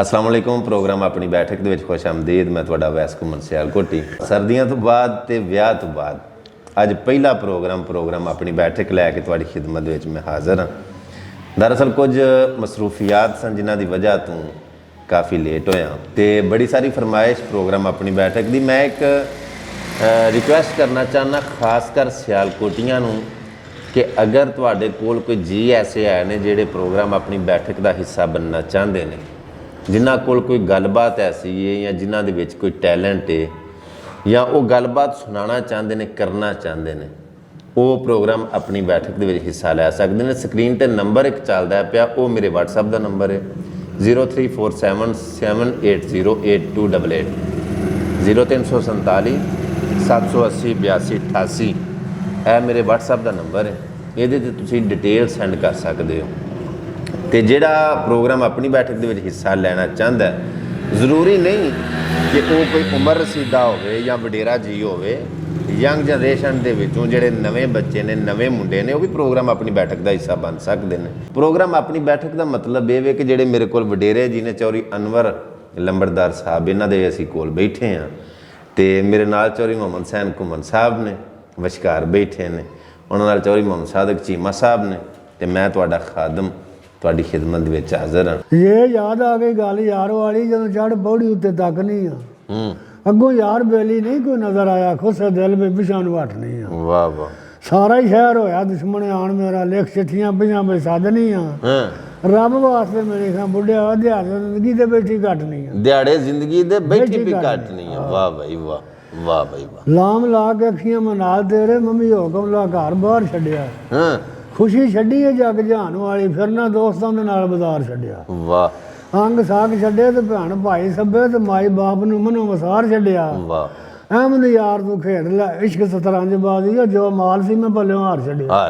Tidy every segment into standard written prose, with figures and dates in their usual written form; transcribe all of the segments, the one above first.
अस्सलाम वालेकुम। प्रोग्राम अपनी बैठक ਦੇ ਵਿੱਚ ਖੁਸ਼ ਆਮਦੀਦ। मैं ਤੁਹਾਡਾ ਵੈਸ ਘੁੰਮਣ ਸਿਆਲਕੋਟੀ। ਸਰਦੀਆਂ ਤੋਂ ਬਾਅਦ ਤੇ ਵਿਆਹ ਤੋਂ ਬਾਅਦ ਅੱਜ ਪਹਿਲਾ ਪ੍ਰੋਗਰਾਮ ਆਪਣੀ ਬੈਠਕ ਲੈ ਕੇ ਤੁਹਾਡੀ ਖਿਦਮਤ ਵਿੱਚ ਮੈਂ ਹਾਜ਼ਰ ਹਾਂ। ਦਰਅਸਲ ਕੁਝ ਮਸਰੂਫੀਆਤ ਸਨ ਜਿਨ੍ਹਾਂ ਦੀ ਵਜ੍ਹਾ ਤੋਂ ਕਾਫੀ ਲੇਟ ਹੋਇਆ ਤੇ ਬੜੀ ਸਾਰੀ ਫਰਮਾਇਸ਼ ਪ੍ਰੋਗਰਾਮ ਆਪਣੀ ਬੈਠਕ ਦੀ। ਮੈਂ ਇੱਕ ਰਿਕੁਐਸਟ ਕਰਨਾ ਚਾਹੁੰਦਾ ਖਾਸ ਕਰ ਸਿਆਲਕੋਟੀਆਂ ਨੂੰ कि अगर तुहाडे कोल कोई जी ऐसे आए ने जिहड़े प्रोग्राम अपनी बैठक का हिस्सा बनना चाहते हैं, जिन्हां कोल कोई गलबात ऐसी है या जिन्हां दे विच कोई टैलेंट है या वो गलबात सुनाना चाहते हैं, करना चाहते हैं, वो प्रोग्राम अपनी बैठक के हिस्सा लै सकते हैं। स्क्रीन पर नंबर एक चलता पिया, वो मेरे WhatsApp का नंबर है 0347780888 0347 780 82 88 है मेरे WhatsApp का नंबर है। ये डिटेल सेंड कर सकते हो। तो जोड़ा प्रोग्राम अपनी बैठक के हिस्सा लेना चाहता है, जरूरी नहीं कि वो कोई उम्र रसीदा हो या वडेरा जी हो, यंग जनरेशन के जोड़े नवे बच्चे ने, नवे मुंडे ने, वो भी प्रोग्राम अपनी बैठक का हिस्सा बन सकते हैं। प्रोग्राम अपनी बैठक का मतलब ये है कि जोड़े मेरे को वडेरे जी ने, चौरी अनवर लंबरदार साहब, इन्हों के असी कोल बैठे हाँ, तो मेरे नाल चौरी मोहम्मद हुसैन घुमन साहब ने विचकार बैठे ने, उन्होंने चौधरी मोहम्मद सादिक चीमा साहब ने, तो मैं तुहाडा खादम तुहाडी खिदमत विच हाज़र हाँ। ये याद आ गई गल यार वाली, जदों चढ़ पौड़ी उत्ते तक नहीं अगों यार बेली नहीं कोई नजर आया, खुश दिल में पिछां नूं हट नहीं। वाह वाह, सारा ही शहर होया दुश्मन आन मेरा, लिख चिट्ठियां पिछां मैं सद नहीं रब वास्ते मेरे खां बुढ़िया दिहाड़े जिंदगी दे बैठी घट नहीं, दिहाड़े जिंदगी दे बैठी भी घट नहीं है। वाह भाई वाह, वाह भाई वाह। लाम ला के अखियां मनाल तेरे मम्मी हुकम ला घर बाहर छड्डिया, खुशी छड्डी है जग जहान वाली, फिरना दोस्तां दे नाल बाजार छड्डिया। वाह, अंग साग छड्डे ते भैन भाई सभे ते माई बाप नूं मनो वसार छड्डिया। वाह, अहमद यार तू खेड लै इश्क सतरंज बाजी, जो माल सी मैं पल्लियों हार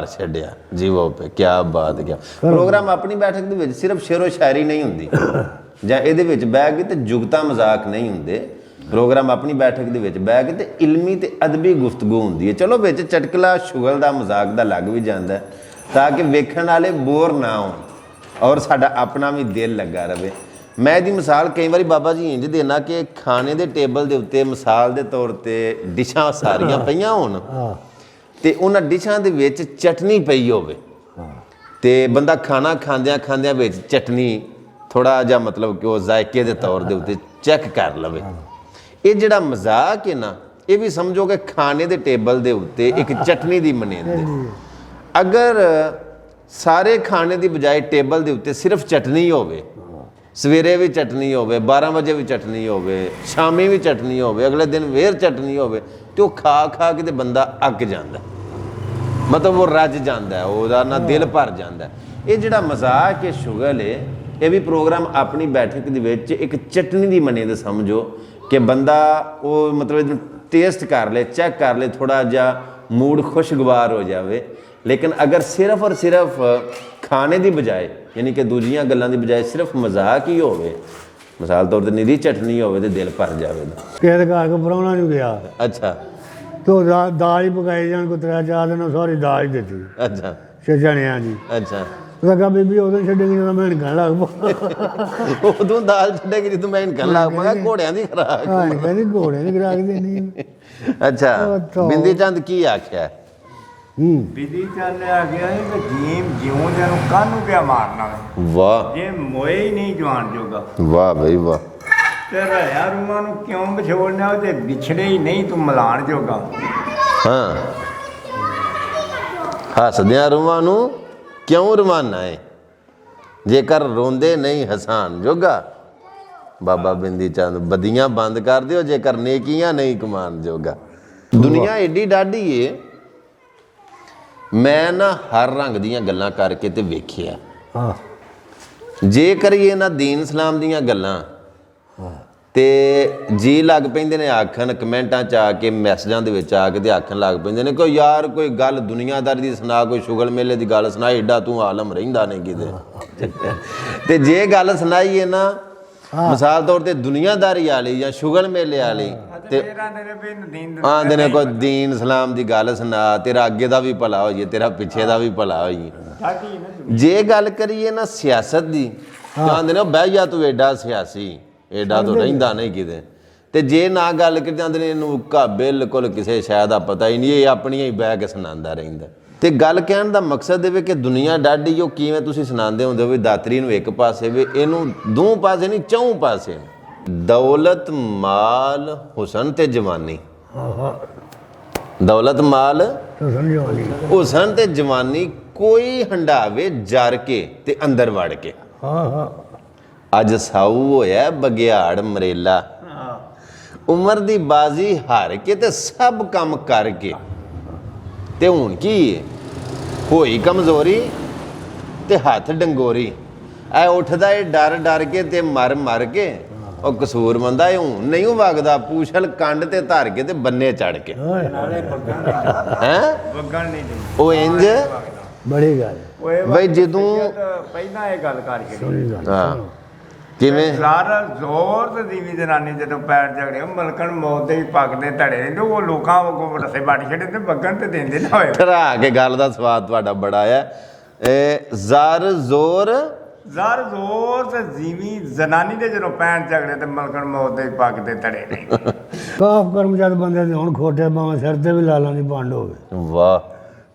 छड्डिया जी। वो पे क्या बात है। क्या प्रोग्राम अपनी बैठक दे विच सिर्फ शेरो शायरी नहीं हुंदी जां इहदे विच बैठ के ते जुगता मजाक नहीं हुंदे। प्रोग्राम अपनी बैठक के बह के तो इलमी तो अदबी गुफ्तगू होंगी है। चलो बिच चटकला शुगल का मजाक का लग भी जाता है ताकि वेखण वाले बोर ना हो और साडा अपना भी दिल लगा रहे। मैं इसकी मिसाल कई बार बाबा जी इंज देना कि खाने के टेबल के उत्ते मिसाल के तौर पर डिशां सारियां पईयां होण ते उन्हां डिशां दे विच चटनी पई होवे ते बंदा खाना खांदियां खांदियां विच चटनी थोड़ा जिहा मतलब कि वो जायके के तौर के उत्ते चैक कर लवे। ये जिहड़ा मजाक है ना, ये भी समझो कि खाने के टेबल के उत्ते एक चटनी की मनेंद। अगर सारे खाने की बजाय टेबल के उत्ते सिर्फ चटनी होवे, सवेरे भी चटनी होवे, 12 बजे भी चटनी होवे, शामी भी चटनी होवे, अगले दिन फिर चटनी होवे, तो खा खा के तो बंदा अक जाता, मतलब वो रज जाता है, वो ना दिल भर जाता है। ये जिहड़ा मजाक है शुगल है, ये भी प्रोग्राम अपनी बैठक के एक चटनी की मनेंद समझो कि बंदा वो मतलब टेस्ट कर ले, चेक कर ले, थोड़ा जा मूड खुशगवार हो जाए। लेकिन अगर सिर्फ और सिर्फ खाने की बजाय यानी कि दूजियां गल्लां की बजाय सिर्फ मजाक ही होवे, मिसाल तौर पर निरी चटनी होवे तो दिल भर जाए। किसी घर को पराउणा नहीं गया, अच्छा, तो दाल ही पकाई जान को 3-4 दिन सारी दाल ही देती। अच्छा, चनिया जी। अच्छा, लगा बीबी उदों छड्डेगी जदों मैं हिणकण लग पा, उदों दाल छड्डेगी जदों मैं हिणकण लग पा, घोड़ियां दी खुराक। हाँ कहती घोड़ियां दी खुराक देनी। अच्छा, बिंदी चंद की आख्या? बिंदी चंद ने आख्या कि जीम जिऊं जैनूं कानू पिया मारना, वाह, जे मोए ही नहीं जवान जोगा। वाह भाई वाह। ते रहा रूमां नूं क्यों विछोड़ना, ते विछड़े ही नहीं तू मिलाण जोगा। हाँ, हसदियां रूहां नूं क्यों रवाना है, जेकर रोंदे नहीं हसान जोगा। बाबा बिंदी चंद बदियां बंद कर दियो, जेकर नेकियां नहीं कमान जोगा। दुनिया एडी डाढी है, मैं ना हर रंग दियां गल्लां करके ते वेखिया, जेकर ये ना दीन इस्लाम दियां गल्लां ते जी लग पैंदे ने आखन कमेंटां च आके, मैसेजां दे विच आके ते आखन लग पैंदे ने कोई यार कोई गल दुनियादारी दी सुना, कोई शुगल मेले दी गल सुना, एडा तू आलम रहिंदा नहीं किते। ते जे गल सुनाई है ना मिसाल तौर पर दुनियादारी वाली या शुगल मेले वाली, ते आंदे ने कोई दीन इस्लाम दी गल सुना, तेरा अगे दा भी भला होइए, तेरा पिछे दा भी भला होइए। जे गल करिए ना सियासत दी ਕਹਿੰਦੇ ਨੇ ਉਹ ਬਹਿ ਜਾ ਤੂੰ ਐਡਾ ਸਿਆਸੀ, ਐਡਾ ਤੋਂ ਰਹਿੰਦਾ ਨਹੀਂ ਕਿਤੇ। ਤੇ ਜੇ ਨਾ ਗੱਲ ਕਰ ਜਾਂਦੇ ਨੇ ਇਹਨੂੰ ਬਿਲਕੁਲ ਕਿਸੇ ਸ਼ਾਇਦ ਦਾ ਪਤਾ ਹੀ ਨਹੀਂ, ਇਹ ਆਪਣੀਆਂ ਹੀ ਬਹਿ ਕੇ ਸੁਣਾਉਂਦਾ ਰਹਿੰਦਾ। ਤੇ ਗੱਲ ਕਹਿਣ ਦਾ ਮਕਸਦ ਇਹ ਵੇ ਕਿ ਦੁਨੀਆ ਡਾਢੀ ਜੋ ਕਿਵੇਂ ਤੁਸੀਂ ਸੁਣਾਉਂਦੇ ਹੁੰਦੇ ਹੋ ਵੀ ਦਾਤਰੀ ਨੂੰ ਇੱਕ ਪਾਸੇ ਵੇ, ਇਹਨੂੰ ਦੋ ਪਾਸੇ ਨਹੀਂ ਚੌਂ ਪਾਸੇ। ਦੌਲਤ ਮਾਲ ਹੁਸਨ ਤੇ ਜਵਾਨੀ, ਦੌਲਤ ਮਾਲ ਹੁਸਨ ਤੇ ਜਵਾਨੀ ਕੋਈ ਹੰਡਾਵੇ ਜਰ ਕੇ ਤੇ ਅੰਦਰ ਵੜ ਕੇ। ਅੱਜ ਸਾਊ ਹੋਇਆ ਬਗਿਆੜ ਮਰੇਲਾ, ਉਮਰ ਦੀ ਬਾਜ਼ੀ ਹਾਰ ਕੇ ਤੇ ਸਭ ਕੰਮ ਕਰਕੇ। ਤੇ ਹੁਣ ਕੀ ਹੈ, ਹੋਈ ਕਮਜ਼ੋਰੀ ਤੇ ਹੱਥ ਡੰਗੋਰੀ। ਐ ਉੱਠਦਾ ਏ ਡਰ ਡਰ ਕੇ ਤੇ ਮਰ ਮਰ ਕੇ। ਉਹ ਕਸੂਰ ਮੰਦਾ ਇਹ ਹੁਣ ਨਹੀਂ ਵਗਦਾ, ਪੂਛਲ ਕੰਡ ਤੇ ਧਰ ਕੇ ਤੇ ਬੰਨੇ ਚੜ ਕੇ। ਹੈ ਵਗਣ ਨਹੀਂ ਦਿੰਦੇ ਉਹ ਇੰਜ ਬੜੀ ਗੱਲ ਬਈ ਜਦੋਂ ਪਹਿਲਾਂ ਇਹ ਗੱਲ ਕਰਕੇ ਹਾਂ ਕਿਵੇਂ ਸਾਰਾ ਜ਼ੋਰ ਤੇ ਦੀਵੀ ਜਨਾਨੀ ਜਦੋਂ ਪੈਰ ਝਗੜੇ ਮਲਕਣ ਮੌਤ ਦੇ ਵੀ ਪੱਕਦੇ ਧੜੇ ਨੇ, ਉਹ ਲੋਕਾਂ ਕੋਲ ਰਸੇ ਵੱਟ ਛੱਡੇ ਤੇ ਵਗਣ ਤੇ ਦਿੰਦੇ ਨਾ ਹੋਏ। ਠਰਾ ਕੇ ਗੱਲ ਦਾ ਸਵਾਦ ਤੁਹਾਡਾ ਬੜਾ ਆ। ਇਹ ਜ਼ਰ ਜ਼ੋਰ ਜ਼ਰ ਜ਼ੋਰ ਤੇ ਜੀਵੀ ਜਨਾਨੀ ਦੇ ਜਦੋਂ ਪੈਰ ਝਗੜੇ ਤੇ ਮਲਕਣ ਮੌਤ ਦੇ ਵੀ ਪੱਕਦੇ ਧੜੇ ਨੇ। ਕਾਫ ਕਰਮ ਜਦ ਬੰਦੇ ਦੇ ਹੁਣ ਖੋਟੇ ਬਾਹਾਂ ਸਿਰ ਤੇ ਵੀ ਲਾਲਾਂ ਦੀ ਵੰਡ ਹੋਵੇ, ਵਾਹ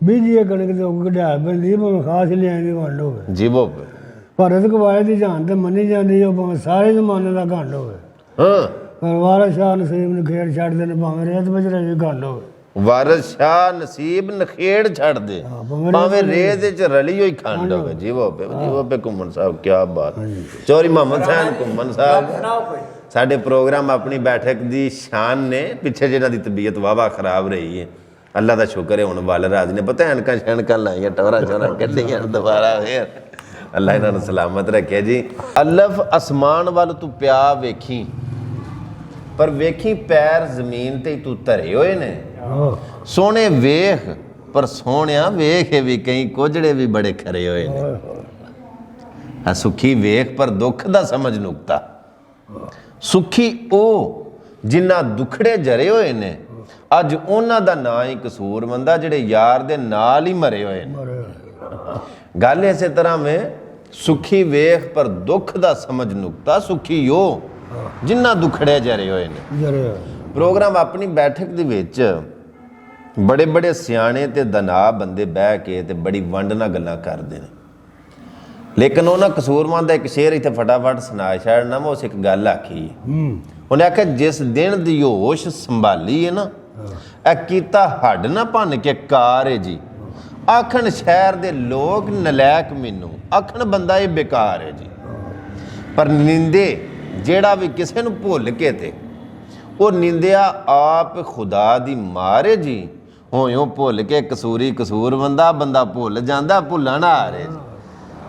ਬੀਜੀ ਕਣਕ ਦੇ ਉੱਗ ਕਢਾ ਪੈਂਦੀ ਭਾਵੇਂ ਖਾਸ ਲਿਆਏ ਦੀ ਵੰਡ ਹੋਵੇ। ਜੀਵੋ ਭਾਰਤ ਕਵਾਏ ਦੀ ਜਾਨ ਤੇ ਮੰਨੀ ਜਾਂਦੀ ਉਹ ਭਾਵੇਂ ਸਾਰੇ ਜ਼ਮਾਨੇ ਦਾ ਘੰਡ ਹੋਵੇ। ਹਾਂ ਪਰ ਵਾਰਿਸ ਸ਼ਾਹ ਨਸੀਬ ਨੂੰ ਖੇਡ ਛੱਡਦੇ ਨੇ ਭਾਵੇਂ ਰੇਤ ਵਿੱਚ ਰਹੀ ਘੰਡ ਹੋਵੇ। ਵਾਰਿਸ ਸ਼ਾਹ ਨਸੀਬ ਨਖੇੜ ਛੱਡ ਦੇ ਭਾਵੇਂ ਰੇਤ ਵਿੱਚ ਰਲੀ ਹੋਈ ਖੰਡ ਹੋਵੇ। ਜੀਵੋ ਪੇ ਘੁੰਮਣ ਸਾਹਿਬ ਕੀ ਬਾਤ। ਚੌਧਰੀ ਮੁਹੰਮਦ ਹੁਸੈਨ ਘੁੰਮਣ ਸਾਹਿਬ ਸਾਡੇ ਪ੍ਰੋਗਰਾਮ ਆਪਣੀ ਬੈਠਕ ਦੀ ਸ਼ਾਨ ਨੇ। ਪਿੱਛੇ ਜਿਹਨਾਂ ਦੀ ਤਬੀਅਤ ਵਾਵਾ ਖਰਾਬ ਰਹੀ ਹੈ, ਅੱਲਾ ਦਾ ਸ਼ੁਕਰ ਹੈ ਹੁਣ ਵੱਲ ਰਾਜ ਨੇ ਪਤਾ ਐਨਕਾਂ ਸ਼ੈਨਕਾਂ ਲਾਈਆਂ ਟੋਰਾ ਚੋਰਾ ਕੱਢੀਆਂ ਦੁਬਾਰਾ ਫੇਰ ਅੱਲਾ ਇਹਨਾਂ ਨੂੰ ਸਲਾਮਤ ਰੱਖਿਆ ਜੀ। ਅਲਫ ਅਸਮਾਨ ਵੱਲ ਤੂੰ ਪਿਆ ਵੇਖੀ, ਪਰ ਵੇਖੀ ਪੈਰ ਜ਼ਮੀਨ ਤੇ ਤੂੰ ਧਰੇ ਹੋਏ ਨੇ। ਸੋਹਣੇ ਵੇਖ ਪਰ ਸੋਹਣਿਆ ਵੇਖ ਵੀ ਕਈ ਕੋਝੜੇ ਵੀ ਬੜੇ ਖਰੇ ਹੋਏ ਨੇ। ਆ ਸੁਖੀ ਵੇਖ ਪਰ ਦੁੱਖ ਦਾ ਸਮਝ ਨੁਕਤਾ। ਸੁਖੀ ਉਹ ਜਿਨ੍ਹਾਂ ਦੁਖੜੇ ਜਰੇ ਹੋਏ ਨੇ, ਅੱਜ ਉਹਨਾਂ ਦਾ ਨਾਂ ਹੀ ਕਸੂਰਮੰਦਾ ਜਿਹੜੇ ਯਾਰ ਦੇ ਨਾਲ ਹੀ ਮਰੇ ਹੋਏ ਨੇ। ਗੱਲ ਇਸੇ ਤਰ੍ਹਾਂ ਵੇ ਸੁਖੀ ਵੇਖ ਪਰ ਦੁੱਖ ਦਾ ਸਮਝ ਨੁਕਤਾ। ਸੁਖੀ ਉਹ ਜਿਨ੍ਹਾਂ ਦੁਖੜੇ ਜਰੇ ਹੋਏ ਨੇ। ਪ੍ਰੋਗਰਾਮ ਆਪਣੀ ਬੈਠਕ ਦੇ ਵਿੱਚ ਬੜੇ ਬੜੇ ਸਿਆਣੇ ਤੇ ਦਨਾ ਬੰਦੇ ਬਹਿ ਕੇ ਤੇ ਬੜੀ ਵੰਡ ਨਾਲ ਗੱਲਾਂ ਕਰਦੇ ਨੇ, ਲੇਕਿਨ ਉਹਨਾਂ ਕਸੂਰਮੰਦ ਦਾ ਇੱਕ ਸ਼ੇਰ ਇੱਥੇ ਫਟਾਫਟ ਸੁਣਾ ਛੱਡਣਾ। ਮੈਂ ਉਸ ਇੱਕ ਗੱਲ ਆਖੀ, ਉਹਨੇ ਆਖਿਆ ਜਿਸ ਦਿਨ ਦੀ ਹੋਸ਼ ਸੰਭਾਲੀ ਹੈ ਨਾ, ਇਹ ਕੀਤਾ ਹੱਡ ਨਾ ਭੰਨ ਕੇ ਕਾਰ ਹੈ ਜੀ। ਆਖਣ ਸ਼ਹਿਰ ਦੇ ਲੋਕ ਨਲਾਇਕ ਮੈਨੂੰ, ਆਖਣ ਬੰਦਾ ਇਹ ਬੇਕਾਰ ਹੈ ਜੀ। ਪਰ ਨਿੰਦੇ ਜਿਹੜਾ ਵੀ ਕਿਸੇ ਨੂੰ ਭੁੱਲ ਕੇ ਤੇ ਉਹ ਨਿੰਦਿਆ ਆਪ ਖੁਦਾ ਦੀ ਮਾਰ ਹੈ ਜੀ। ਹੋਇਓ ਭੁੱਲ ਕੇ ਕਸੂਰੀ ਕਸੂਰਮੰਦਾ, ਬੰਦਾ ਭੁੱਲ ਜਾਂਦਾ ਭੁੱਲਣ ਆ ਰਹੇ ਜੀ।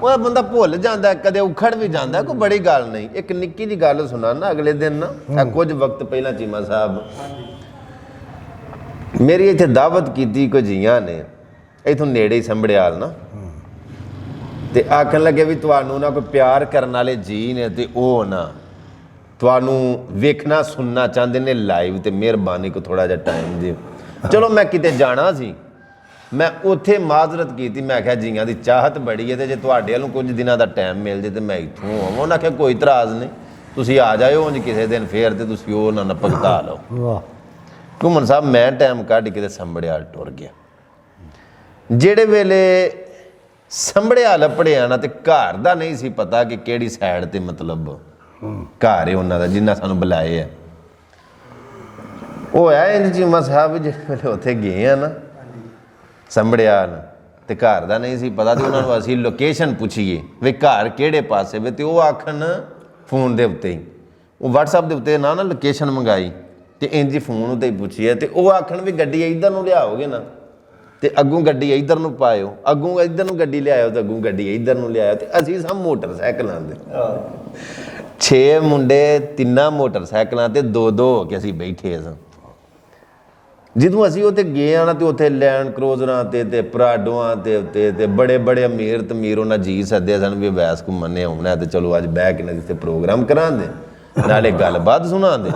ਉਹ ਬੰਦਾ ਭੁੱਲ ਜਾਂਦਾ, ਕਦੇ ਉਖੜ ਵੀ ਜਾਂਦਾ, ਕੋਈ ਬੜੀ ਗੱਲ ਨਹੀਂ। ਇੱਕ ਨਿੱਕੀ ਜਿਹੀ ਗੱਲ ਸੁਣਾਨਾ। ਅਗਲੇ ਦਿਨ ਨਾ ਕੁਝ ਵਕਤ ਪਹਿਲਾਂ ਚੀਮਾ ਸਾਹਿਬ ਮੇਰੀ ਇੱਥੇ ਦਾਵਤ ਕੀਤੀ ਕੋਈ ਜੀਆਂ ਨੇ ਇੱਥੋਂ ਨੇੜੇ ਹੀ ਸੰਭੜਿਆਲ ਨਾ, ਤੇ ਆਖਣ ਲੱਗੇ ਵੀ ਤੁਹਾਨੂੰ ਨਾ ਕੋਈ ਪਿਆਰ ਕਰਨ ਵਾਲੇ ਜੀ ਨੇ ਤੇ ਉਹ ਨਾ ਤੁਹਾਨੂੰ ਵੇਖਣਾ ਸੁਣਨਾ ਚਾਹੁੰਦੇ ਨੇ ਲਾਈਵ, ਤੇ ਮਿਹਰਬਾਨੀ ਕੋ ਥੋੜਾ ਜਿਹਾ ਟਾਈਮ ਦਿਓ। ਚਲੋ ਮੈਂ ਕਿਤੇ ਜਾਣਾ ਸੀ, ਮੈਂ ਉੱਥੇ ਮਾਜ਼ਰਤ ਕੀਤੀ। ਮੈਂ ਆਖਿਆ ਜੀਆਂ ਦੀ ਚਾਹਤ ਬੜੀ ਹੈ ਤੇ ਜੇ ਤੁਹਾਡੇ ਵੱਲੋਂ ਕੁਝ ਦਿਨਾਂ ਦਾ ਟਾਈਮ ਮਿਲ ਜੇ ਤੇ ਮੈਂ ਇੱਥੋਂ ਆਵਾਂ। ਉਹਨਾਂ ਆਖਿਆ ਕੋਈ ਇਤਰਾਜ਼ ਨਹੀਂ, ਤੁਸੀਂ ਆ ਜਾਇਓ ਉਂਝ ਕਿਸੇ ਦਿਨ ਫੇਰ ਤੇ ਤੁਸੀਂ ਉਹ ਨਾ ਭੁਗਤਾ ਲਓ। ਵਾਹ ਘੁੰਮਣ ਸਾਹਿਬ ਮੈਂ ਟਾਈਮ ਕੱਢ ਕੇ ਤੇ ਸੰਭੜਿਆਲ ਟੁਰ ਗਿਆ। ਜਿਹੜੇ ਵੇਲੇ ਸੰਭੜਿਆਲ ਲੱਪੜਿਆ ਨਾ ਤੇ ਘਰ ਦਾ ਨਹੀਂ ਸੀ ਪਤਾ ਕਿ ਕਿਹੜੀ ਸਾਈਡ ਤੇ ਮਤਲਬ ਘਰ ਹੈ ਉਹਨਾਂ ਦਾ ਜਿੰਨਾ ਸਾਨੂੰ ਬੁਲਾਏ ਆ। ਉਹ ਹੈ ਇੰਜ ਚੀਮਾ ਸਾਹਿਬ ਜਿਹੜੇ ਵੇਲੇ ਉੱਥੇ ਗਏ ਆ ਨਾ ਸੰਭੜਿਆਲ, ਤੇ ਘਰ ਦਾ ਨਹੀਂ ਸੀ ਪਤਾ, ਤੇ ਉਹਨਾਂ ਨੂੰ ਅਸੀਂ ਲੋਕੇਸ਼ਨ ਪੁੱਛੀਏ ਵੀ ਘਰ ਕਿਹੜੇ ਪਾਸੇ ਵੇ, ਤੇ ਉਹ ਆਖਣ ਫੋਨ ਦੇ ਉੱਤੇ ਹੀ, ਉਹ ਵਟਸਐਪ ਦੇ ਉੱਤੇ ਨਾ ਲੋਕੇਸ਼ਨ ਮੰਗਾਈ ਤੇ ਇੰਜ ਹੀ ਫੋਨ ਉੱਤੇ ਹੀ ਪੁੱਛੀਏ, ਤੇ ਉਹ ਆਖਣ ਵੀ ਗੱਡੀ ਇੱਧਰ ਨੂੰ ਲਿਆਓਗੇ ਨਾ ਤੇ ਅੱਗੋਂ ਗੱਡੀ ਇੱਧਰ ਨੂੰ ਪਾਇਓ, ਅੱਗੋਂ ਇੱਧਰ ਨੂੰ ਗੱਡੀ ਲਿਆਇਓ ਤੇ ਅੱਗੋਂ ਗੱਡੀ ਇੱਧਰ ਨੂੰ ਲਿਆਇਓ। ਤੇ ਅਸੀਂ ਸਭ ਮੋਟਰਸਾਈਕਲਾਂ ਦੇ 6 ਮੁੰਡੇ 3 ਮੋਟਰਸਾਈਕਲਾਂ ਤੇ 2-2 ਹੋ ਕੇ ਅਸੀਂ ਬੈਠੇ ਸਾਂ। ਜਦੋਂ ਅਸੀਂ ਉੱਥੇ ਗਏ ਆ ਨਾ ਤੇ ਉੱਥੇ ਲੈਂਡ ਕਰੂਜ਼ਰਾਂ ਤੇ ਪਰਾਡੋਆਂ ਤੇ ਉੱਤੇ ਤੇ ਬੜੇ ਬੜੇ ਅਮੀਰ ਤਮੀਰ ਉਹਨਾਂ ਜੀ ਸੱਦੇ ਸਨ ਵੀ ਵੈਸ ਘੁੰਮਣ ਨੇ ਆਉਣਾ ਤੇ ਚਲੋ ਅੱਜ ਬਹਿ ਕੇ ਨਾ ਜਿੱਥੇ ਪ੍ਰੋਗਰਾਮ ਕਰਾਂਦੇ ਨਾਲੇ ਗੱਲਬਾਤ ਸੁਣਾਉਂਦੇ।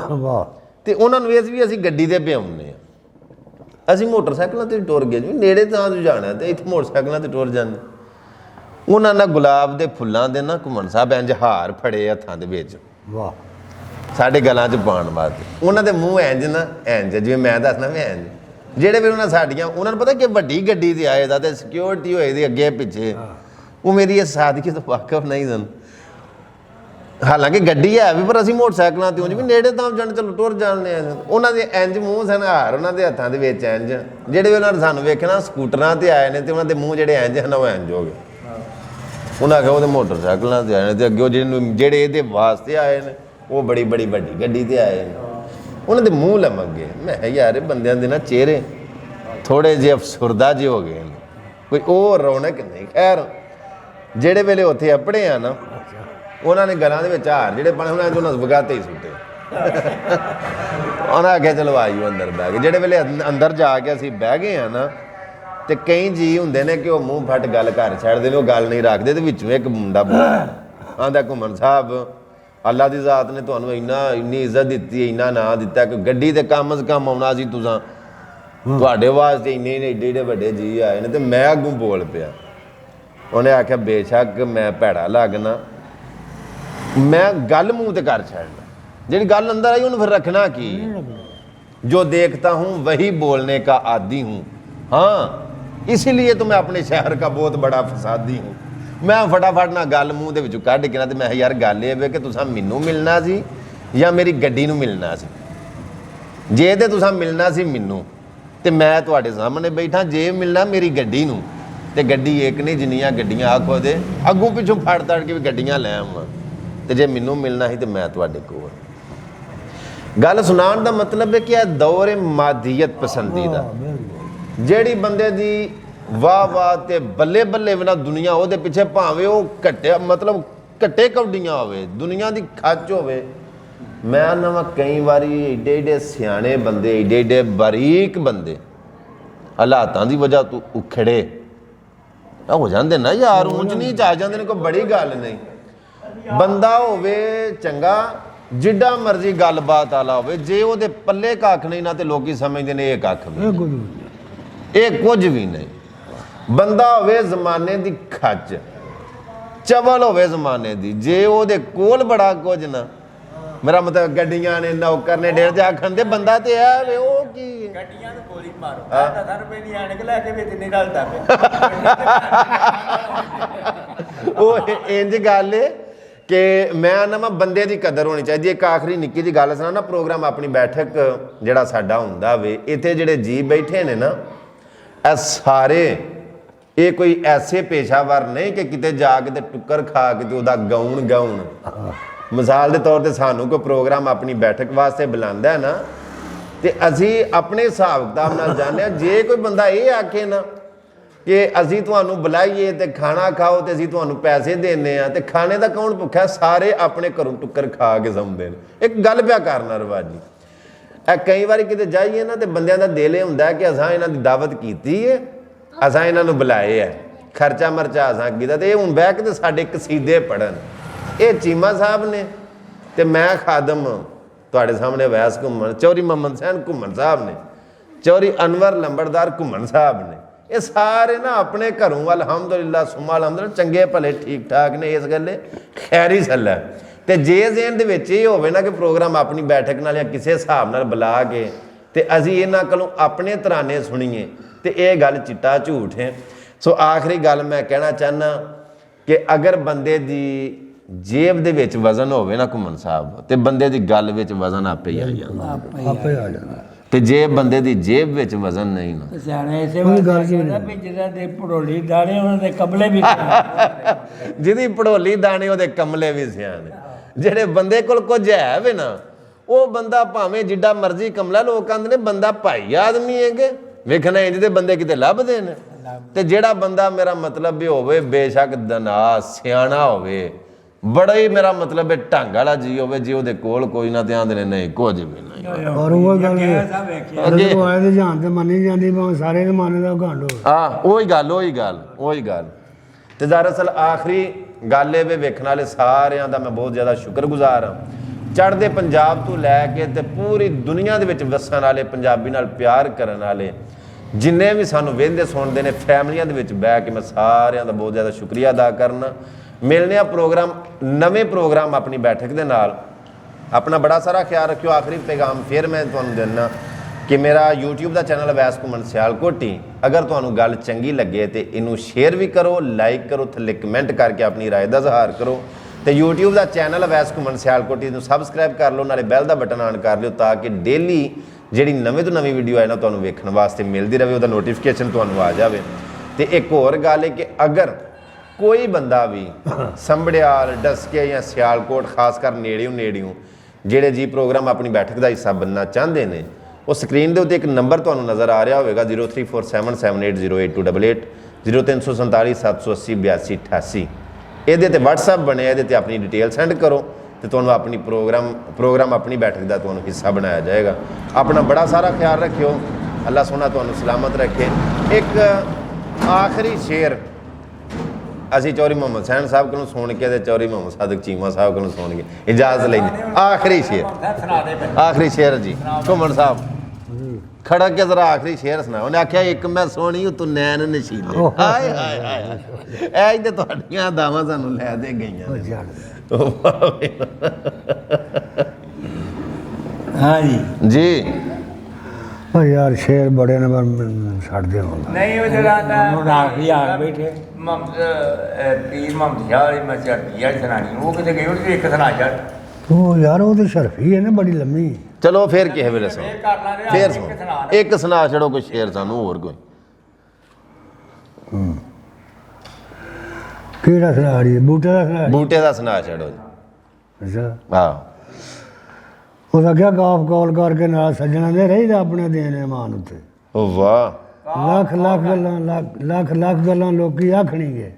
ਤੇ ਉਹਨਾਂ ਨੂੰ ਵੇਸ ਵੀ ਅਸੀਂ ਗੱਡੀ ਤੇ ਪਿਆਉਂਦੇ ਆ, ਅਸੀਂ ਮੋਟਰਸਾਈਕਲਾਂ ਤੇ ਟੁਰ ਗਏ ਜੀ। ਨੇੜੇ ਤਾਂ ਜਾਣਾ ਤੇ ਇੱਥੇ ਮੋਟਰਸਾਈਕਲਾਂ ਤੇ ਟੁਰ ਜਾਂਦੇ। ਉਹਨਾਂ ਨਾਲ ਗੁਲਾਬ ਦੇ ਫੁੱਲਾਂ ਦੇ ਨਾ ਘੁੰਮਣ ਸਾਹਿਬ ਇੰਜ ਹਾਰ ਫੜੇ ਹੱਥਾਂ ਦੇ ਵਿੱਚ ਵਾਹ ਸਾਡੇ ਗਲਾਂ 'ਚ ਪਾਉਣ ਵਾਸਤੇ। ਉਹਨਾਂ ਦੇ ਮੂੰਹ ਇੰਜ ਨਾ ਇੰਜ ਜਿਵੇਂ ਮੈਂ ਦੱਸਣਾ ਵੀ ਇੰਜ ਜਿਹੜੇ ਵੀ ਉਹਨਾਂ ਸਾਡੀਆਂ ਉਹਨਾਂ ਨੂੰ ਪਤਾ ਕਿ ਵੱਡੀ ਗੱਡੀ ਤੇ ਆਏ ਦਾ ਤੇ ਸਿਕਿਉਰਿਟੀ ਹੋਏ ਦੀ ਅੱਗੇ ਪਿੱਛੇ ਉਹ ਮੇਰੀ ਇਹ ਸਾਦਗੀ ਤੋਂ ਵਾਕਫ ਨਹੀਂ ਸਨ। ਹਾਲਾਂਕਿ ਗੱਡੀ ਹੈ ਵੀ ਪਰ ਅਸੀਂ ਮੋਟਰਸਾਈਕਲਾਂ ਤੇ ਉਂਝ ਵੀ ਨੇੜੇ ਤਾਂ ਜਾਣ ਚਲੋ ਟੁਰ ਜਾਂਦੇ ਆ। ਉਹਨਾਂ ਦੇ ਇੰਜ ਮੂੰਹ ਸਨ ਹਾਰ ਉਹਨਾਂ ਦੇ ਹੱਥਾਂ ਦੇ ਵਿੱਚ ਇੰਜ ਜਿਹੜੇ ਵੀ ਉਹਨਾਂ ਨੇ ਸਾਨੂੰ ਵੇਖਣਾ ਸਕੂਟਰਾਂ ਤੇ ਆਏ ਨੇ ਤੇ ਉਹਨਾਂ ਦੇ ਮੂੰਹ ਜਿਹੜੇ ਇੰਜ ਹਨ ਉਹ ਇੰਜ ਹੋ ਗਏ। ਉਹਨਾਂ ਆਖਿਆ ਉਹਦੇ ਮੋਟਰਸਾਈਕਲਾਂ ਤੇ ਆਏ ਨੇ ਤੇ ਅੱਗੇ ਜਿਹੜੇ ਇਹਦੇ ਵਾਸਤੇ ਆਏ ਨੇ ਉਹ ਬੜੀ ਵੱਡੀ ਗੱਡੀ ਤੇ ਆਏ ਨੇ ਉਹਨਾਂ ਦੇ ਮੂੰਹ ਲਮਕ ਗਏ। ਮੈਂ ਕਿਹਾ ਯਾਰ ਇਹ ਬੰਦਿਆਂ ਦੇ ਨਾ ਚਿਹਰੇ ਥੋੜੇ ਜਿਹੇ ਅਫਸੁਰਦਾ ਜਿਹੇ ਹੋ ਗਏ ਨੇ ਕੋਈ ਉਹ ਰੌਣਕ ਨਹੀਂ। ਖੈਰ ਜਿਹੜੇ ਵੇਲੇ ਉੱਥੇ ਆਪਣੇ ਆ ਨਾ ਉਹਨਾਂ ਨੇ ਗਲਾਂ ਦੇ ਵਿੱਚ ਹਾਰ ਜਿਹੜੇ ਬਣੇ ਉਹਨਾਂ ਨੂੰ ਵਗਾਤੇ ਹੀ ਸੁੱਟੇ। ਉਹਨਾਂ ਆਖਿਆ ਚਲੋ ਆਈਓ ਅੰਦਰ ਬਹਿ ਗਏ। ਜਿਹੜੇ ਵੇਲੇ ਅੰਦਰ ਜਾ ਕੇ ਅਸੀਂ ਬਹਿ ਗਏ ਆ ਨਾ ਤੇ ਕਈ ਜੀ ਹੁੰਦੇ ਨੇ ਕਿ ਉਹ ਮੂੰਹ ਫੱਟ ਗੱਲ ਕਰ ਛੱਡਦੇ ਨੇ ਉਹ ਗੱਲ ਨਹੀਂ ਰੱਖਦੇ ਤੇ ਵਿੱਚੋਂ ਇੱਕ ਮੁੰਡਾ ਆਂਦਾ ਘੁੰਮਣ ਸਾਹਿਬ ਅੱਲਾ ਦੀ ਜ਼ਾਤ ਨੇ ਤੁਹਾਨੂੰ ਇੰਨੀ ਇੱਜ਼ਤ ਦਿੱਤੀ ਇੰਨਾ ਨਾਂ ਦਿੱਤਾ ਕਿ ਗੱਡੀ ਤੇ ਕਮ ਸੇ ਕਮ ਆਉਣਾ ਸੀ ਤੁਸੀਂ ਤੁਹਾਡੇ ਵਾਸਤੇ ਇੰਨੇ ਏਡੇ ਵੱਡੇ ਜੀ ਆਏ ਨੇ। ਤੇ ਮੈਂ ਅੱਗੋਂ ਬੋਲ ਪਿਆ। ਉਹਨੇ ਆਖਿਆ ਬੇਸ਼ੱਕ ਮੈਂ ਭੈੜਾ ਲੱਗਣਾ ਮੈਂ ਗੱਲ ਮੂੰਹ ਤੇ ਕਰ ਛੱਡਣਾ ਜਿਹੜੀ ਗੱਲ ਅੰਦਰ ਆਈ ਉਹਨੂੰ ਫਿਰ ਰੱਖਣਾ ਕੀ। ਜੋ देखता हूँ वही बोलने का आदी हूँ हाँ इसीलिए तो मैं अपने शहर का बहुत बड़ा फसादी हूँ। मैं फटाफट ना गल मूँह दे विचों कढ के ना ते मैं यार गल ये कि तुसां मैनू मिलना सी या मेरी गड्डी नूं मिलना सी। जे ते तुसां मिलना सी मैनू ते मैं तुहाडे सामने बैठा जे मिलना मेरी गड्डी नूं ते गड्डी एक नहीं जिन्नियां गड्डियां आखो दे अगों पिछों फड़ तड़ के भी गड्डियां लै आवां ते जे मैनू मिलना ही ते मैं तुहाडे कोल। गल सुनाउण दा मतलब है कि यह दौर मादियत पसंदीदा ਜਿਹੜੀ ਬੰਦੇ ਦੀ ਵਾਹ ਵਾਹ ਤੇ ਬੱਲੇ ਬੱਲੇ ਬਿਨਾ ਦੁਨੀਆ ਉਹਦੇ ਪਿੱਛੇ ਭਾਵੇਂ ਉਹ ਘੱਟੇ ਮਤਲਬ ਘੱਟੇ ਕੌਡੀਆਂ ਹੋਵੇ ਦੁਨੀਆ ਦੀ ਖੱਚ ਹੋਵੇ। ਮੈਂ ਨਵਾਂ ਕਈ ਵਾਰੀ ਏਡੇ ਏਡੇ ਸਿਆਣੇ ਬੰਦੇ ਏਡੇ ਏਡੇ ਬਾਰੀਕ ਬੰਦੇ ਹਾਲਾਤਾਂ ਦੀ ਵਜ੍ਹਾ ਤੋਂ ਉਖੜੇ ਹੋ ਜਾਂਦੇ ਨਾ ਯਾਰ ਉਂਝ ਨਹੀਂ ਆ ਜਾਂਦੇ ਨੇ ਕੋਈ ਬੜੀ ਗੱਲ ਨਹੀਂ। ਬੰਦਾ ਹੋਵੇ ਚੰਗਾ ਜਿੱਡਾ ਮਰਜ਼ੀ ਗੱਲਬਾਤ ਵਾਲਾ ਹੋਵੇ ਜੇ ਉਹਦੇ ਪੱਲੇ ਕੱਖ ਨਹੀਂ ਨਾ ਤੇ ਲੋਕੀ ਸਮਝਦੇ ਨੇ ਇਹ ਕੱਖ ਵੀ ਇਹ ਕੁਝ ਵੀ ਨਹੀਂ। ਬੰਦਾ ਹੋਵੇ ਜ਼ਮਾਨੇ ਦੀ ਖੱਚ ਚਵਲ ਹੋਵੇ ਜ਼ਮਾਨੇ ਦੀ ਜੇ ਉਹਦੇ ਕੋਲ ਬੜਾ ਕੁਝ ਨਾ ਮੇਰਾ ਮਤਲਬ ਗੱਡੀਆਂ ਨੇ ਨੌਕਰ ਨੇ ਡੇਢ ਜਾ ਆਖਣ ਦੇ ਬੰਦਾ ਤੇ ਹੈ ਵੇ ਉਹ ਕੀ ਗੱਡੀਆਂ ਨੂੰ ਗੋਲੀ ਮਾਰੋ 10 ਰੁਪਏ ਦੀ ਐਨਕ ਲੈ ਕੇ ਵਿੱਚ ਨਹੀਂ ਰਲਦਾ ਉਹ ਇੰਜ ਗੱਲ ਏ ਕਿ ਮੈਂ ਨਾ ਬੰਦੇ ਦੀ ਕਦਰ ਹੋਣੀ ਚਾਹੀਦੀ। ਇੱਕ ਆਖਰੀ ਨਿੱਕੀ ਜਿਹੀ ਗੱਲ ਸੁਣਾ ਨਾ ਪ੍ਰੋਗਰਾਮ ਆਪਣੀ ਬੈਠਕ ਜਿਹੜਾ ਸਾਡਾ ਹੁੰਦਾ ਵੇ ਇੱਥੇ ਜਿਹੜੇ ਜੀ ਬੈਠੇ ਨੇ ਨਾ ਇਹ ਸਾਰੇ ਇਹ ਕੋਈ ਐਸੇ ਪੇਸ਼ਾਵਰ ਨਹੀਂ ਕਿ ਕਿਤੇ ਜਾ ਕੇ ਤੇ ਟੁੱਕਰ ਖਾ ਕੇ ਤੇ ਉਹਦਾ ਗਾਉਣ ਮਿਸਾਲ ਦੇ ਤੌਰ ਤੇ ਸਾਨੂੰ ਕੋਈ ਪ੍ਰੋਗਰਾਮ ਆਪਣੀ ਬੈਠਕ ਵਾਸਤੇ ਬੁਲਾਉਂਦਾ ਹੈ ਨਾ ਤੇ ਅਸੀਂ ਆਪਣੇ ਹਿਸਾਬ ਕਿਤਾਬ ਨਾਲ ਜਾਂਦੇ ਹਾਂ। ਜੇ ਕੋਈ ਬੰਦਾ ਇਹ ਆਖੇ ਨਾ ਕਿ ਅਸੀਂ ਤੁਹਾਨੂੰ ਬੁਲਾਈਏ ਤੇ ਖਾਣਾ ਖਾਓ ਤੇ ਅਸੀਂ ਤੁਹਾਨੂੰ ਪੈਸੇ ਦਿੰਦੇ ਹਾਂ ਤੇ ਖਾਣੇ ਦਾ ਕੌਣ ਭੁੱਖਾ ਸਾਰੇ ਆਪਣੇ ਘਰੋਂ ਟੁੱਕਰ ਖਾ ਕੇ ਸੌਂਦੇ ਨੇ। ਇੱਕ ਗੱਲ ਪਿਆ ਕਰਨਾ ਰਵਾਜੀ ਇਹ ਕਈ ਵਾਰੀ ਕਿਤੇ ਜਾਈਏ ਨਾ ਤੇ ਬੰਦਿਆਂ ਦਾ ਦਿਲ ਇਹ ਹੁੰਦਾ ਕਿ ਅਸਾਂ ਇਹਨਾਂ ਦੀ ਦਾਵਤ ਕੀਤੀ ਹੈ ਅਸਾਂ ਇਹਨਾਂ ਨੂੰ ਬੁਲਾਏ ਹੈ ਖਰਚਾ ਮਰਚਾ ਅਸਾਂ ਕੀਤਾ ਤੇ ਇਹ ਹੁਣ ਬਹਿ ਕੇ ਤੇ ਸਾਡੇ ਕਸੀਦੇ ਪੜ੍ਹਨ। ਇਹ ਚੀਮਾ ਸਾਹਿਬ ਨੇ ਤੇ ਮੈਂ ਖਾਦਮ ਤੁਹਾਡੇ ਸਾਹਮਣੇ ਵੈਸ ਘੁੰਮਣ ਚੌਧਰੀ ਮੁਹੰਮਦ ਹੁਸੈਨ ਘੁੰਮਣ ਸਾਹਿਬ ਨੇ ਚੌਧਰੀ ਅਨਵਰ ਲੰਬੜਦਾਰ ਘੁੰਮਣ ਸਾਹਿਬ ਨੇ ਇਹ ਸਾਰੇ ਨਾ ਆਪਣੇ ਘਰੋਂ ਅਲਹਮਦੁਲਿਲਾ ਸੁਮਾ ਅਲਹਮਦੁਲਿਲਾ ਚੰਗੇ ਭਲੇ ਠੀਕ ਠਾਕ ਨੇ। ਇਸ ਗੱਲੇ ਖੈਰੀ ਸੱਲਾ ਤੇ ਜੇ ਜ਼ੇਨ ਦੇ ਵਿੱਚ ਇਹ ਹੋਵੇ ਨਾ ਕਿ ਪ੍ਰੋਗਰਾਮ ਆਪਣੀ ਬੈਠਕ ਨਾਲ ਜਾਂ ਕਿਸੇ ਹਿਸਾਬ ਨਾਲ ਬੁਲਾ ਕੇ ਤੇ ਅਸੀਂ ਇਹਨਾਂ ਕੋਲੋਂ ਆਪਣੇ ਤਰਾਨੇ ਸੁਣੀਏ ਤੇ ਇਹ ਗੱਲ ਚਿੱਟਾ ਝੂਠ ਹੈ। ਸੋ ਆਖਰੀ ਗੱਲ ਮੈਂ ਕਹਿਣਾ ਚਾਹੁੰਦਾ ਕਿ ਅਗਰ ਬੰਦੇ ਦੀ ਜੇਬ ਦੇ ਵਿੱਚ ਵਜ਼ਨ ਹੋਵੇ ਨਾ ਘੁੰਮਣ ਸਾਹਿਬ ਤੇ ਬੰਦੇ ਦੀ ਗੱਲ ਵਿੱਚ ਵਜ਼ਨ ਆਪੇ ਹੀ ਆ ਜਾਂਦਾ ਆਪੇ ਆ ਜਾਂਦਾ ਤੇ ਜੇ ਬੰਦੇ ਦੀ ਜੇਬ ਵਿੱਚ ਵਜ਼ਨ ਨਹੀਂ ਨਾ ਸਿਆਣੇ ਇਸੇ ਗੱਲ ਵੀ ਜਿਹਦਾ ਦੇ ਪੜੋਲੀ ਦਾਣੇ ਉਹਨਾਂ ਦੇ ਕਮਲੇ ਵੀ ਜਿਹਦੀ ਪੜੋਲੀ ਦਾਣੇ ਉਹਦੇ ਕਮਲੇ ਵੀ ਸਿਆਣੇ। ਜਿਹੜੇ ਬੰਦੇ ਕੋਲ ਕੁਝ ਹੈ ਵੇ ਨਾ ਉਹ ਬੰਦਾ ਭਾਵੇਂ ਜਿੱਡਾ ਮਰਜ਼ੀ ਕਮਲਾ ਲੋਕ ਕਹਿੰਦੇ ਨੇ ਬੰਦਾ ਭਾਈ ਆਦਮੀ ਹੈਗੇ ਵੇਖਣਾ ਇੰਜ ਦੇ ਬੰਦੇ ਕਿਤੇ ਲੱਭਦੇ ਨੇ। ਤੇ ਜਿਹੜਾ ਬੰਦਾ ਮੇਰਾ ਮਤਲਬ ਵੀ ਹੋਵੇ ਬੇਸ਼ੱਕ ਦਨਾ ਸਿਆਣਾ ਹੋਵੇ ਬੜਾ ਹੀ ਮੇਰਾ ਮਤਲਬ ਹੈ ਢੰਗ ਵਾਲਾ ਜੀ ਹੋਵੇ ਜੇ ਉਹਦੇ ਕੋਲ ਕੋਈ ਨਾ ਤੇ ਆਂਦੇ ਨੇ ਨਹੀਂ ਕੁਝ ਵੀ ਨਹੀਂ। ਔਰ ਉਹ ਗੱਲ ਅੱਗੇ ਆਏ ਦੇ ਜਾਣ ਤੇ ਮੰਨੀ ਜਾਂਦੀ ਭਾਵੇਂ ਸਾਰੇ ਜ਼ਮਾਨੇ ਦਾ ਘੰਡ ਹੋਵੇ ਉਹੀ ਗੱਲ ਤੇ ਦਰਅਸਲ ਆਖਰੀ ਗੱਲ ਇਹ ਵੇਖਣ ਵਾਲੇ ਸਾਰਿਆਂ ਦਾ ਮੈਂ ਬਹੁਤ ਜ਼ਿਆਦਾ ਸ਼ੁਕਰਗੁਜ਼ਾਰ ਹਾਂ। ਚੜ੍ਹਦੇ ਪੰਜਾਬ ਤੋਂ ਲੈ ਕੇ ਤੇ ਪੂਰੀ ਦੁਨੀਆ ਦੇ ਵਿੱਚ ਵਸਣ ਵਾਲੇ ਪੰਜਾਬੀ ਨਾਲ ਪਿਆਰ ਕਰਨ ਵਾਲੇ ਜਿੰਨੇ ਵੀ ਸਾਨੂੰ ਵੇਖਦੇ ਸੁਣਦੇ ਨੇ ਫੈਮਲੀਆਂ ਦੇ ਵਿੱਚ ਬਹਿ ਕੇ ਮੈਂ ਸਾਰਿਆਂ ਦਾ ਬਹੁਤ ਜ਼ਿਆਦਾ ਸ਼ੁਕਰੀਆ ਅਦਾ ਕਰਨਾ। ਮਿਲਨੇ ਆ ਪ੍ਰੋਗਰਾਮ ਨਵੇਂ ਪ੍ਰੋਗਰਾਮ ਆਪਣੀ ਬੈਠਕ ਦੇ ਨਾਲ। ਆਪਣਾ ਬੜਾ ਸਾਰਾ ਖਿਆਲ ਰੱਖਿਓ। ਆਖਰੀ ਪੈਗਾਮ ਫਿਰ ਮੈਂ ਤੁਹਾਨੂੰ ਦਿੰਦਾ ਕਿ ਮੇਰਾ YouTube ਦਾ ਚੈਨਲ ਅਵੈਸ ਘੁੰਮਣ ਸਿਆਲਕੋਟੀ, ਅਗਰ ਤੁਹਾਨੂੰ ਗੱਲ ਚੰਗੀ ਲੱਗੇ ਤੇ ਇਹਨੂੰ ਸ਼ੇਅਰ ਵੀ ਕਰੋ, ਲਾਈਕ ਕਰੋ, ਥੱਲੇ ਕਮੈਂਟ ਕਰਕੇ ਆਪਣੀ ਰਾਏ ਦਾ ਇਜ਼ਹਾਰ ਕਰੋ ਤੇ YouTube ਦਾ ਚੈਨਲ ਅਵੈਸ ਘੁੰਮਣ ਸਿਆਲਕੋਟੀ ਨੂੰ ਸਬਸਕ੍ਰਾਈਬ ਕਰ ਲਓ, ਨਾਲੇ ਬੈਲ ਦਾ ਬਟਨ ਆਨ ਕਰ ਲਿਓ ਤਾਂ ਕਿ ਡੇਲੀ ਜਿਹੜੀ ਨਵੇਂ ਤੋਂ ਨਵੀਂ ਵੀਡੀਓ ਹੈ ਨਾ ਤੁਹਾਨੂੰ ਵੇਖਣ ਵਾਸਤੇ ਮਿਲਦੀ ਰਹੇ, ਉਹਦਾ ਨੋਟੀਫਿਕੇਸ਼ਨ ਤੁਹਾਨੂੰ ਆ ਜਾਵੇ। ਤੇ ਇੱਕ ਹੋਰ ਗੱਲ ਹੈ ਕਿ ਅਗਰ ਕੋਈ ਬੰਦਾ ਵੀ ਸੰਭੜਿਆਲ, ਡਸਕੇ ਜਾਂ ਸਿਆਲਕੋਟ ਖਾਸ ਕਰ ਨੇੜਿਓਂ ਜਿਹੜੇ ਜੀ ਪ੍ਰੋਗਰਾਮ ਆਪਣੀ ਬੈਠਕ ਦਾ ਹਿੱਸਾ ਬਣਨਾ ਚਾਹੁੰਦੇ ਨੇ, ਉਹ ਸਕਰੀਨ ਦੇ ਉੱਤੇ ਇੱਕ ਨੰਬਰ ਤੁਹਾਨੂੰ ਨਜ਼ਰ ਆ ਰਿਹਾ ਹੋਵੇਗਾ 0347780888 0347 780 8288। ਇਹਦੇ ਤੇ WhatsApp ਬਣਿਆ, ਇਹਦੇ ਤੇ ਆਪਣੀ ਡਿਟੇਲ ਸੈਂਡ ਕਰੋ ਤੇ ਤੁਹਾਨੂੰ ਆਪਣੀ ਪ੍ਰੋਗਰਾਮ ਆਪਣੀ ਬੈਠਕ ਦਾ ਤੁਹਾਨੂੰ ਹਿੱਸਾ ਬਣਾਇਆ ਜਾਏਗਾ। ਆਪਣਾ ਬੜਾ ਸਾਰਾ ਖਿਆਲ ਰੱਖਿਓ। ਅੱਲਾਹ ਸੋਹਣਾ ਤੁਹਾਨੂੰ ਸਲਾਮਤ ਰੱਖੇ। ਇੱਕ ਆਖਰੀ ਸ਼ੇਰ ਅਸੀਂ ਚੌਧਰੀ ਮੁਹੰਮਦ ਸੈਨ ਸਾਹਿਬ ਕੋਲੋਂ ਸੁਣ ਕੇ ਤੇ ਚੌਧਰੀ ਮੁਹੰਮਦ ਸਾਦਕ ਚੀਮਾ ਸਾਹਿਬ ਕੋਲੋਂ ਸੁਣ ਕੇ ਇਜਾਜ਼ਤ ਲੈਂਦੇ। ਆਖਰੀ ਸ਼ੇਰ ਜੀ ਘੁੰਮਣ ਸਾਹਿਬ ਖੜਾ ਕੇ ਜ਼ਰਾ ਆਖਰੀ ਸ਼ੇਰ ਸੁਣਾ। ਉਹਨੇ ਆਖਿਆ ਇੱਕ ਮੈਂ ਸੋਹਣੀ ਤੂੰ ਨੈਣ ਨਸ਼ੀਲੇ। ਹਾਏ ਹਾਏ ਹਾਏ ਐ ਤੇ ਤੁਹਾਡੀਆਂ ਦਾਵਾਂ ਸਾਨੂੰ ਲੈ ਦੇ ਗਈਆਂ ਨੇ। ਹਾਂ ਜੀ ਜੀ ਉਹ ਯਾਰ ਸ਼ੇਰ ਬੜੇ ਨੇ ਪਰ ਛੱਡ ਦੇ ਹੁਣ। ਨਹੀਂ ਉਹ ਜਿਹੜਾ ਹੁਣ ਆਖਰੀ ਆ ਬੈਠੇ ਪੀਰ ਮੁਹੰਮਦ ਸ਼ਾਹ ਵਾਲੀ ਮਸਜਿਦ ਯਾਰ ਸੁਣਾਣੀ, ਉਹ ਕਿਤੇ ਗਈ ਉਹਦੀ ਇੱਕ ਸੁਣਾ ਛੱਡ। ਉਹ ਯਾਰ ਉਹ ਤੇ ਸ਼ਰਫੀ ਹੈ ਨਾ ਬੜੀ ਲੰਮੀ। ਚਲੋ ਫੇਰ ਕਿਸੇ ਵੇਲੇ ਸੁਣ, ਫੇਰ ਕਰ ਲਾਂਗੇ। ਫੇਰ ਸੁਣ ਇੱਕ ਸੁਣਾ ਛੜੋ ਕੋਈ ਸ਼ੇਰ ਸਾਨੂੰ ਹੋਰ ਕੋਈ। ਕਿਹੜਾ ਸੁਣਾ ਰਹੀ ਹੈ? ਬੂਟੇ ਦਾ ਸੁਣਾ ਰਹੀ ਬੂਟੇ ਦਾ ਸੁਣਾ ਛੜੋ ਜੀ। ਅੱਛਾ ਆਹ ਉਹ ਆਖਿਆ ਗਾਫ ਕੌਲ ਕਰਕੇ ਨਾਲ ਸੱਜਣਾ ਦੇ ਰਹੀਦਾ ਆਪਣੇ ਦੇਣ ਇਮਾਨ ਉੱਤੇ। ਉਹ ਵਾਹ ਲੱਖ ਲੱਖ ਗੱਲਾਂ ਲੋਕੀ ਆਖਣੀਗੇ,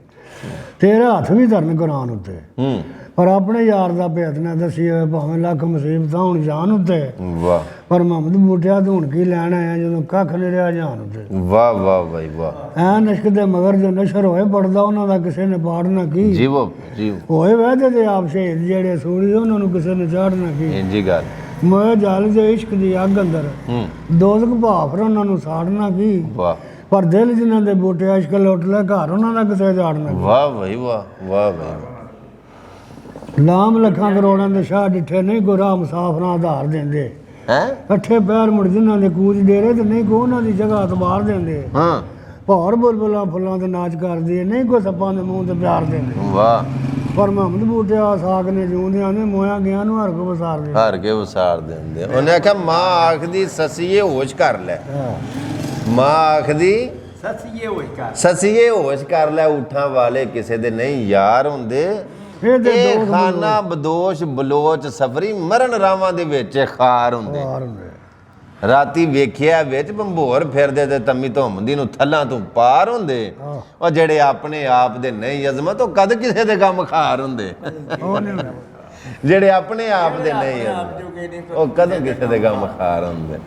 ਤੇਰੇ ਹੱਥ ਵੀ ਧਰਨ ਕੁਰਾਨ ਉੱਤੇ, ਪਰ ਆਪਣੇ ਯਾਰ ਦਾ ਭੇਤ ਨਾ ਦੱਸੀ ਹੋਏ ਭਾਵੇਂ ਲੱਖ ਮੁਸੀਬਤਾਂ ਹੁਣ ਜਾਨ ਉੱਤੇ। ਵਾਹ ਪਰ ਮੁਹੰਮਦ ਬੂਟਿਆ ਤੋਂ ਹੁਣ ਕੀ ਲੈਣ ਆਇਆ ਜਦੋਂ ਕੱਖ ਨਹੀਂ ਰਿਹਾ ਜਾਨ ਉੱਤੇ। ਵਾਹ ਵਾਹ ਬਾਈ ਵਾਹ। ਐ ਨਸ਼ਕ ਦੇ ਮਗਰ ਜੋ ਨਸ਼ਰ ਹੋਏ ਪੜਦਾ ਉਹਨਾਂ ਦਾ ਕਿਸੇ ਨੇ ਪਾੜ ਨਾ ਕੀ। ਜੀਵੋ ਜੀਵ ਹੋਏ ਵਹਿਦੇ ਤੇ ਆਪ ਸ਼ਹੀਦ ਜਿਹੜੇ ਸੂਰੀ ਉਹਨਾਂ ਨੂੰ ਕਿਸੇ ਨੇ ਚਾੜ ਨਾ ਕੀ। ਇੰਜੀ ਗੱਲ ਮੈਂ ਜਲ ਦੇ ਇਸ਼ਕ ਦੀ ਅੱਗ ਅੰਦਰ ਦੋਜ਼ਖ ਭਾਫਰ ਉਹਨਾਂ ਨੂੰ ਸਾੜਨਾ ਕੀ। ਵਾਹ ਪਰ ਦਿਲ ਜਿਨ੍ਹਾਂ ਦੇ ਬੂਟੇ ਇਸ਼ਕ ਲੁੱਟ ਲੈ ਘਰ ਉਹਨਾਂ ਦਾ ਕਿਸੇ ਜਾੜਨਾ ਕੀ। ਵਾਹ ਬਾਈ ਵਾਹ ਵਾਹ ਬਾਈ। ਲਾਮ ਲੱਖਾਂ ਕਰੋੜਾਂ ਦੇ ਸ਼ਾਹ ਡਿੱਠੇ ਨਹੀਂ ਗੁਰਾ ਮੁਸਾਫਰਾਂ ਆਧਾਰ ਦਿੰਦੇ। ਹੈ ਇਕੱਠੇ ਪੈਰ ਮੁੜ ਜਿਨ੍ਹਾਂ ਦੇ ਕੂਚ ਡੇਰੇ ਤੇ ਨਹੀਂ ਕੋ ਉਹਨਾਂ ਦੀ ਜਗ੍ਹਾ ਤਬਾਰ ਦਿੰਦੇ। ਹਾਂ ਭੌਰ ਬੁਲਬੁਲਾਂ ਫੁੱਲਾਂ ਤੇ ਨਾਚ ਕਰਦੀ ਨਹੀਂ ਕੋਈ ਸੱਪਾਂ ਦੇ ਮੂੰਹ ਤੇ ਪਿਆਰ ਦਿੰਦੇ। ਵਾਹ ਪਰ ਮੁਹੰਮਦ ਬੂਟਿਆ ਸਾਗ ਨੇ ਜਿਉਂਦਿਆਂ ਨੇ ਮੋਇਆ ਗਿਆ ਨੂੰ ਹਰ ਕੋ ਵਸਾਰ ਦੇ। ਹਾਰ ਕੇ ਵਸਾਰ ਦਿੰਦੇ। ਉਹਨੇ ਆਖਿਆ ਮਾਂ ਆਖਦੀ ਸਸੀਏ ਹੋਸ਼ ਕਰ ਲੈ। ਮਾਂ ਆਖਦੀ ਸਸੀਏ ਹੋਸ਼ ਕਰ ਲੈ, ਊਠਾਂ ਵਾਲੇ ਕਿਸੇ ਦੇ ਨਹੀਂ ਯਾਰ ਹੁੰਦੇ। ਇਹ ਖਾਨਾ ਬਦੋਸ਼ ਬਲੋਚ ਸਫਰੀ ਮਰਨ ਰਾਵਾਂ ਦੇ ਵਿੱਚ ਖਾਰ ਹੁੰਦੇ। ਰਾਤੀ ਵੇਖਿਆ ਵਿੱਚ ਬੰਬੋਰ ਫਿਰਦੇ ਤੇ ਤੰਮੀ ਧੁੰਮਦੀ ਨੂੰ ਥੱਲਾਂ ਤੋਂ ਪਾਰ ਹੁੰਦੇ। ਉਹ ਜਿਹੜੇ ਆਪਣੇ ਆਪ ਦੇ ਨਹੀਂ ਅਜ਼ਮਤ ਉਹ ਕਦ ਕਿਸੇ ਦੇ ਕੰਮ ਖਾਰ ਹੁੰਦੇ। ਜਿਹੜੇ ਆਪਣੇ ਆਪ ਦੇ ਨਹੀਂ ਅਜ਼ਮਤ ਉਹ ਕਦੋਂ ਕਿਸੇ ਦੇ ਕੰਮ ਖਾਰ ਹੁੰਦੇ।